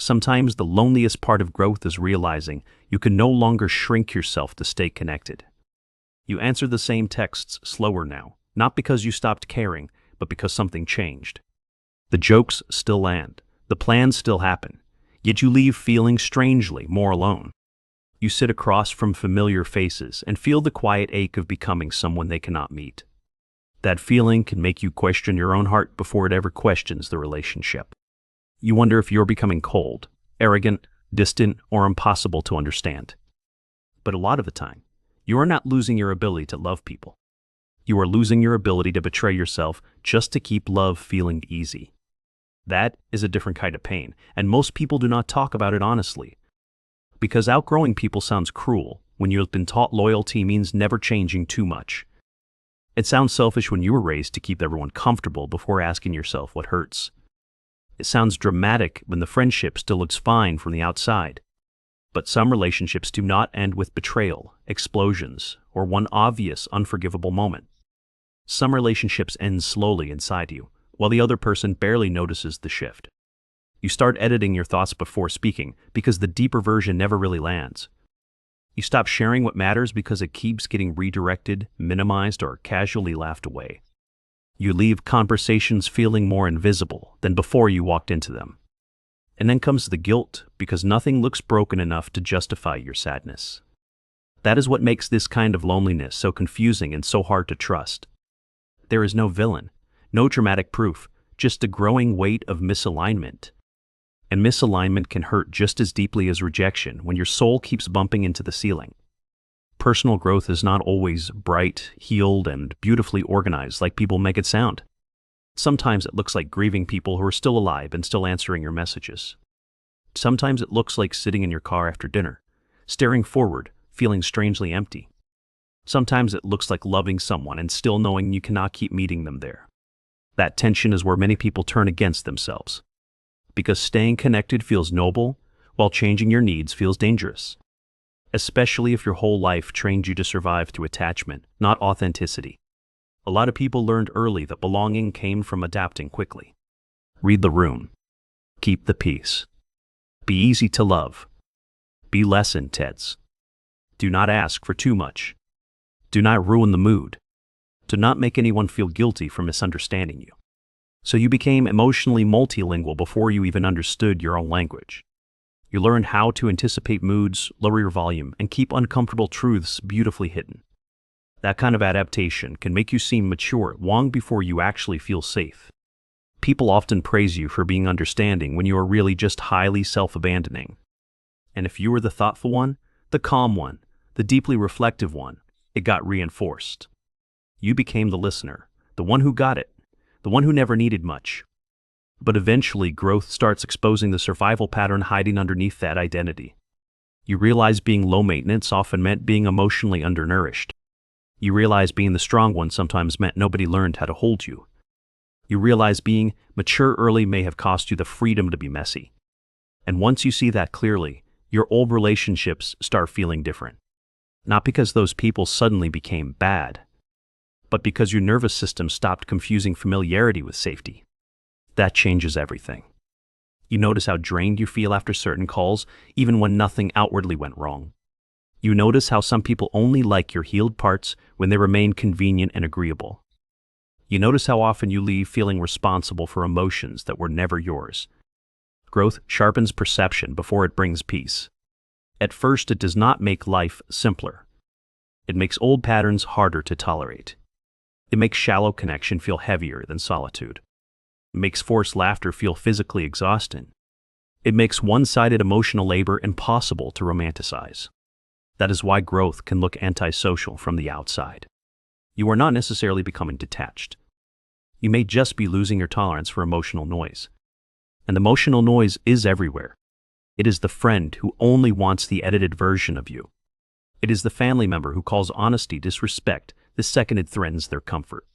Sometimes the loneliest part of growth is realizing you can no longer shrink yourself to stay connected. You answer the same texts slower now, not because you stopped caring, but because something changed. The jokes still land, the plans still happen, yet you leave feeling strangely more alone. You sit across from familiar faces and feel the quiet ache of becoming someone they cannot meet. That feeling can make you question your own heart before it ever questions the relationship. You wonder if you're becoming cold, arrogant, distant, or impossible to understand. But a lot of the time, you are not losing your ability to love people. You are losing your ability to betray yourself just to keep love feeling easy. That is a different kind of pain, and most people do not talk about it honestly. Because outgrowing people sounds cruel when you have been taught loyalty means never changing too much. It sounds selfish when you were raised to keep everyone comfortable before asking yourself what hurts. It sounds dramatic when the friendship still looks fine from the outside. But some relationships do not end with betrayal, explosions, or one obvious, unforgivable moment. Some relationships end slowly inside you, while the other person barely notices the shift. You start editing your thoughts before speaking because the deeper version never really lands. You stop sharing what matters because it keeps getting redirected, minimized, or casually laughed away. You leave conversations feeling more invisible than before you walked into them. And then comes the guilt because nothing looks broken enough to justify your sadness. That is what makes this kind of loneliness so confusing and so hard to trust. There is no villain, no dramatic proof, just a growing weight of misalignment. And misalignment can hurt just as deeply as rejection when your soul keeps bumping into the ceiling. Personal growth is not always bright, healed, and beautifully organized like people make it sound. Sometimes it looks like grieving people who are still alive and still answering your messages. Sometimes it looks like sitting in your car after dinner, staring forward, feeling strangely empty. Sometimes it looks like loving someone and still knowing you cannot keep meeting them there. That tension is where many people turn against themselves. Because staying connected feels noble, while changing your needs feels dangerous. Especially if your whole life trained you to survive through attachment, not authenticity. A lot of people learned early that belonging came from adapting quickly. Read the room. Keep the peace. Be easy to love. Be less intense. Do not ask for too much. Do not ruin the mood. Do not make anyone feel guilty for misunderstanding you. So you became emotionally multilingual before you even understood your own language. You learned how to anticipate moods, lower your volume, and keep uncomfortable truths beautifully hidden. That kind of adaptation can make you seem mature long before you actually feel safe. People often praise you for being understanding when you are really just highly self-abandoning. And if you were the thoughtful one, the calm one, the deeply reflective one, it got reinforced. You became the listener, the one who got it, the one who never needed much. But eventually, growth starts exposing the survival pattern hiding underneath that identity. You realize being low maintenance often meant being emotionally undernourished. You realize being the strong one sometimes meant nobody learned how to hold you. You realize being mature early may have cost you the freedom to be messy. And once you see that clearly, your old relationships start feeling different. Not because those people suddenly became bad, but because your nervous system stopped confusing familiarity with safety. That changes everything. You notice how drained you feel after certain calls, even when nothing outwardly went wrong. You notice how some people only like your healed parts when they remain convenient and agreeable. You notice how often you leave feeling responsible for emotions that were never yours. Growth sharpens perception before it brings peace. At first, it does not make life simpler. It makes old patterns harder to tolerate. It makes shallow connection feel heavier than solitude. It makes forced laughter feel physically exhausting. It makes one-sided emotional labor impossible to romanticize. That is why growth can look antisocial from the outside. You are not necessarily becoming detached. You may just be losing your tolerance for emotional noise. And emotional noise is everywhere. It is the friend who only wants the edited version of you. It is the family member who calls honesty disrespect the second it threatens their comfort.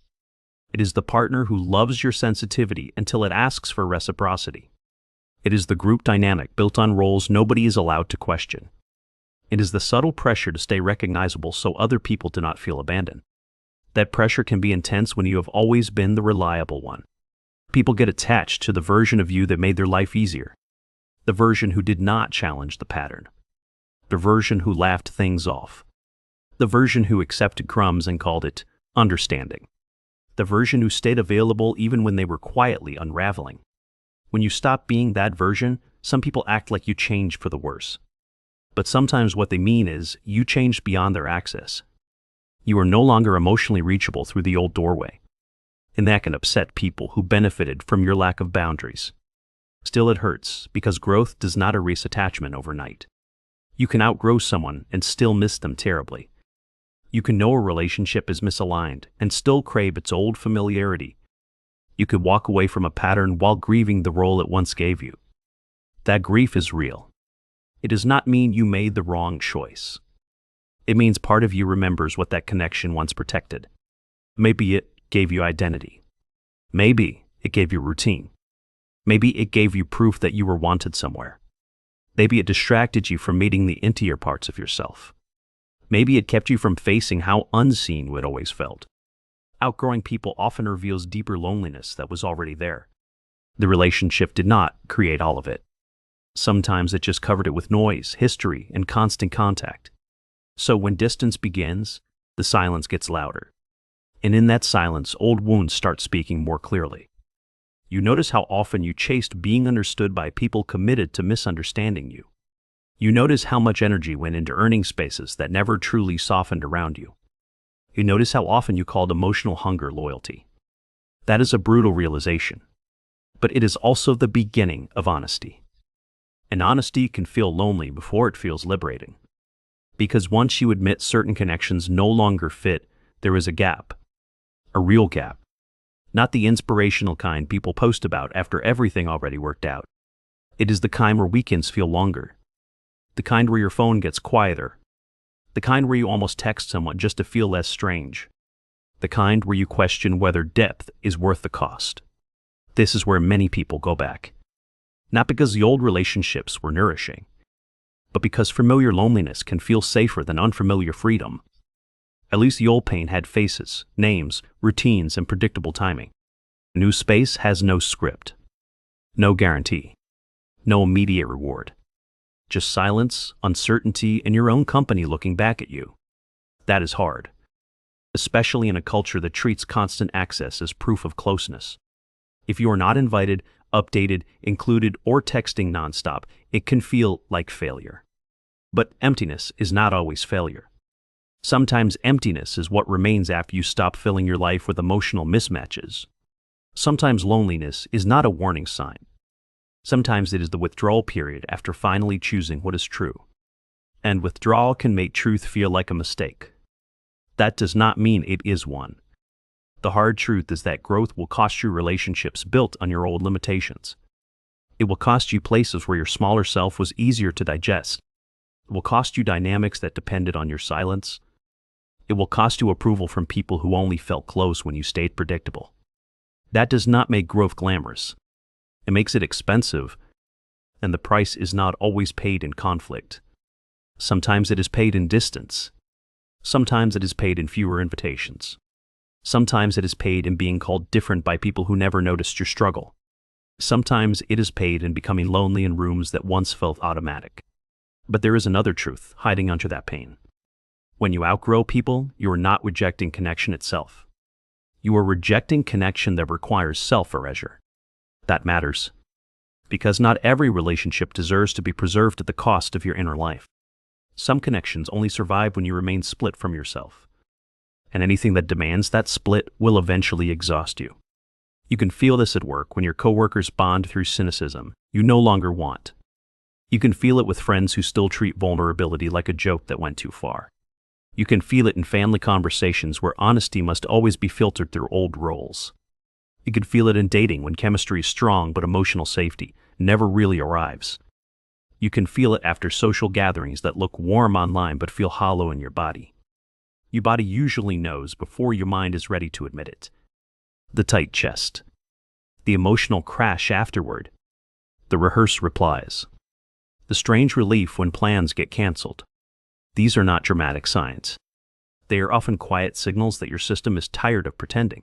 It is the partner who loves your sensitivity until it asks for reciprocity. It is the group dynamic built on roles nobody is allowed to question. It is the subtle pressure to stay recognizable so other people do not feel abandoned. That pressure can be intense when you have always been the reliable one. People get attached to the version of you that made their life easier. The version who did not challenge the pattern. The version who laughed things off. The version who accepted crumbs and called it understanding. The version who stayed available even when they were quietly unraveling. When you stop being that version, some people act like you changed for the worse. But sometimes what they mean is you changed beyond their access. You are no longer emotionally reachable through the old doorway. And that can upset people who benefited from your lack of boundaries. Still, it hurts because growth does not erase attachment overnight. You can outgrow someone and still miss them terribly. You can know a relationship is misaligned and still crave its old familiarity. You could walk away from a pattern while grieving the role it once gave you. That grief is real. It does not mean you made the wrong choice. It means part of you remembers what that connection once protected. Maybe it gave you identity. Maybe it gave you routine. Maybe it gave you proof that you were wanted somewhere. Maybe it distracted you from meeting the interior parts of yourself. Maybe it kept you from facing how unseen you had always felt. Outgrowing people often reveals deeper loneliness that was already there. The relationship did not create all of it. Sometimes it just covered it with noise, history, and constant contact. So when distance begins, the silence gets louder. And in that silence, old wounds start speaking more clearly. You notice how often you chased being understood by people committed to misunderstanding you. You notice how much energy went into earning spaces that never truly softened around you. You notice how often you called emotional hunger loyalty. That is a brutal realization. But it is also the beginning of honesty. And honesty can feel lonely before it feels liberating. Because once you admit certain connections no longer fit, there is a gap. A real gap. Not the inspirational kind people post about after everything already worked out. It is the kind where weekends feel longer. The kind where your phone gets quieter. The kind where you almost text someone just to feel less strange. The kind where you question whether depth is worth the cost. This is where many people go back. Not because the old relationships were nourishing, but because familiar loneliness can feel safer than unfamiliar freedom. At least the old pain had faces, names, routines, and predictable timing. New space has no script, no guarantee, no immediate reward. Just silence, uncertainty, and your own company looking back at you. That is hard, especially in a culture that treats constant access as proof of closeness. If you are not invited, updated, included, or texting nonstop, it can feel like failure. But emptiness is not always failure. Sometimes emptiness is what remains after you stop filling your life with emotional mismatches. Sometimes loneliness is not a warning sign. Sometimes it is the withdrawal period after finally choosing what is true. And withdrawal can make truth feel like a mistake. That does not mean it is one. The hard truth is that growth will cost you relationships built on your old limitations. It will cost you places where your smaller self was easier to digest. It will cost you dynamics that depended on your silence. It will cost you approval from people who only felt close when you stayed predictable. That does not make growth glamorous. It makes it expensive, and the price is not always paid in conflict. Sometimes it is paid in distance. Sometimes it is paid in fewer invitations. Sometimes it is paid in being called different by people who never noticed your struggle. Sometimes it is paid in becoming lonely in rooms that once felt automatic. But there is another truth hiding under that pain. When you outgrow people, you are not rejecting connection itself. You are rejecting connection that requires self-erasure. That matters. Because not every relationship deserves to be preserved at the cost of your inner life. Some connections only survive when you remain split from yourself. And anything that demands that split will eventually exhaust you. You can feel this at work when your coworkers bond through cynicism you no longer want. You can feel it with friends who still treat vulnerability like a joke that went too far. You can feel it in family conversations where honesty must always be filtered through old roles. You can feel it in dating when chemistry is strong but emotional safety never really arrives. You can feel it after social gatherings that look warm online but feel hollow in your body. Your body usually knows before your mind is ready to admit it. The tight chest. The emotional crash afterward. The rehearsed replies. The strange relief when plans get canceled. These are not dramatic signs. They are often quiet signals that your system is tired of pretending.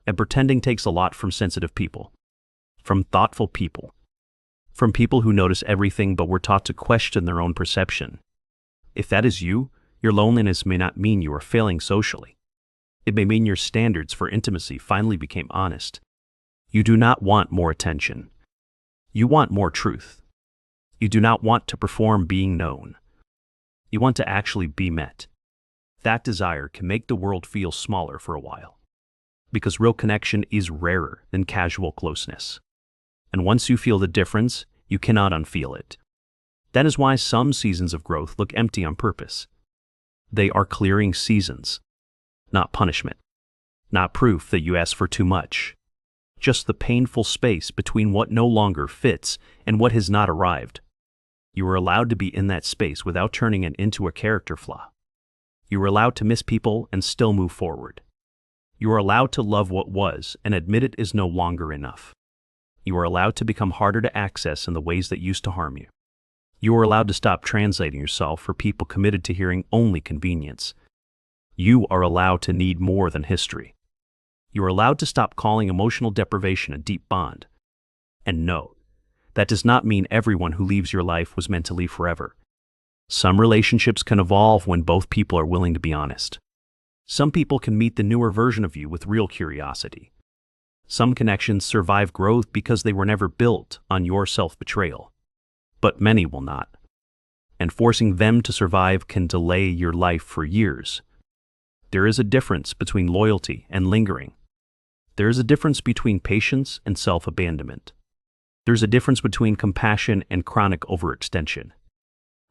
And pretending takes a lot from sensitive people. From thoughtful people. from people who notice everything but were taught to question their own perception. If that is you, your loneliness may not mean you are failing socially. It may mean your standards for intimacy finally became honest. You do not want more attention. You want more truth. You do not want to perform being known. You want to actually be met. That desire can make the world feel smaller for a while, because real connection is rarer than casual closeness. And once you feel the difference, you cannot unfeel it. That is why some seasons of growth look empty on purpose. They are clearing seasons, not punishment, not proof that you asked for too much, just the painful space between what no longer fits and what has not arrived. You are allowed to be in that space without turning it into a character flaw. You are allowed to miss people and still move forward. You are allowed to love what was and admit it is no longer enough. You are allowed to become harder to access in the ways that used to harm you. You are allowed to stop translating yourself for people committed to hearing only convenience. You are allowed to need more than history. You are allowed to stop calling emotional deprivation a deep bond. And no, that does not mean everyone who leaves your life was meant to leave forever. Some relationships can evolve when both people are willing to be honest. Some people can meet the newer version of you with real curiosity. Some connections survive growth because they were never built on your self-betrayal. But many will not. And forcing them to survive can delay your life for years. There is a difference between loyalty and lingering. There is a difference between patience and self-abandonment. There's a difference between compassion and chronic overextension.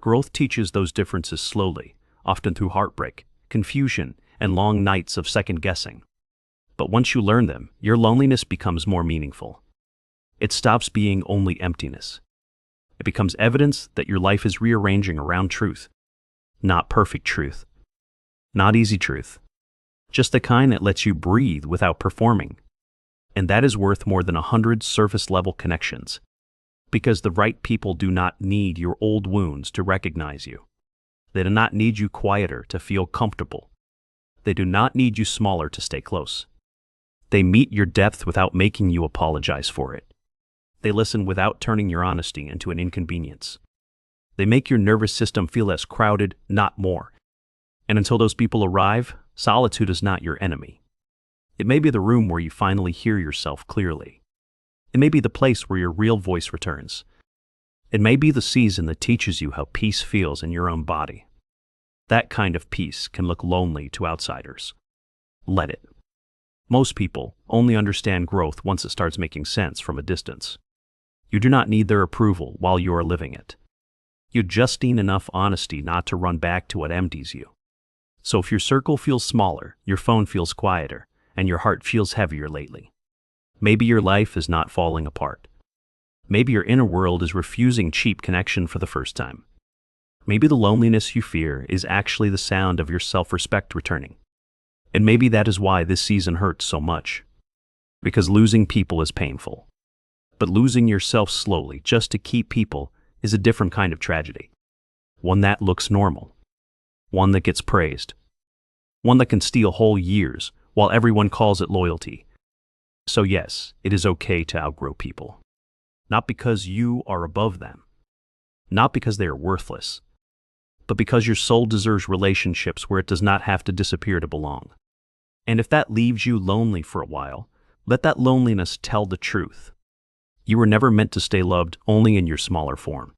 Growth teaches those differences slowly, often through heartbreak, confusion, and long nights of second-guessing. But once you learn them, your loneliness becomes more meaningful. It stops being only emptiness. It becomes evidence that your life is rearranging around truth. Not perfect truth. Not easy truth. Just the kind that lets you breathe without performing. And that is worth more than 100 surface-level connections. Because the right people do not need your old wounds to recognize you. They do not need you quieter to feel comfortable. They do not need you smaller to stay close. They meet your depth without making you apologize for it. They listen without turning your honesty into an inconvenience. They make your nervous system feel less crowded, not more. And until those people arrive, solitude is not your enemy. It may be the room where you finally hear yourself clearly. It may be the place where your real voice returns. It may be the season that teaches you how peace feels in your own body. That kind of peace can look lonely to outsiders. Let it. Most people only understand growth once it starts making sense from a distance. You do not need their approval while you are living it. You just need enough honesty not to run back to what empties you. So if your circle feels smaller, your phone feels quieter, and your heart feels heavier lately, maybe your life is not falling apart. Maybe your inner world is refusing cheap connection for the first time. Maybe the loneliness you fear is actually the sound of your self-respect returning. And maybe that is why this season hurts so much. Because losing people is painful. But losing yourself slowly just to keep people is a different kind of tragedy. One that looks normal. One that gets praised. One that can steal whole years while everyone calls it loyalty. So yes, it is okay to outgrow people. Not because you are above them. Not because they are worthless. But because your soul deserves relationships where it does not have to disappear to belong. And if that leaves you lonely for a while, let that loneliness tell the truth. You were never meant to stay loved only in your smaller form.